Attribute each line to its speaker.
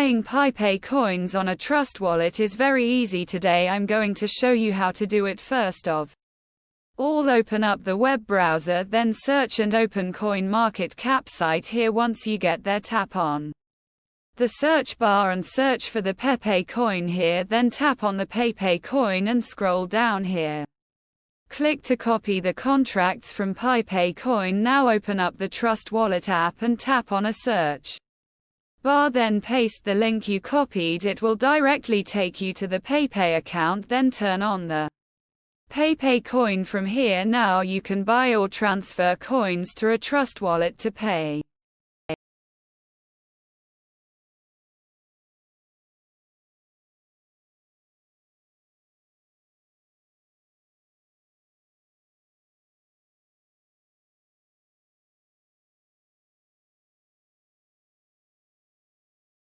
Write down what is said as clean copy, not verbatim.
Speaker 1: Buying Pepe coins on a trust wallet is very easy. Today I'm going to show you how to do it. First of all, open up the web browser, then search and open CoinMarketCap site. Here, once you get there, tap on the search bar and search for the Pepe coin here, then tap on the Pepe coin and scroll down here. Click to copy the contracts from Pepe coin. Now open up the Trust Wallet app and tap on a search bar, then paste the link you copied. It will directly take you to the Pepe account. Then turn on the Pepe coin from here. Now you can buy or transfer coins to a trust wallet to pay.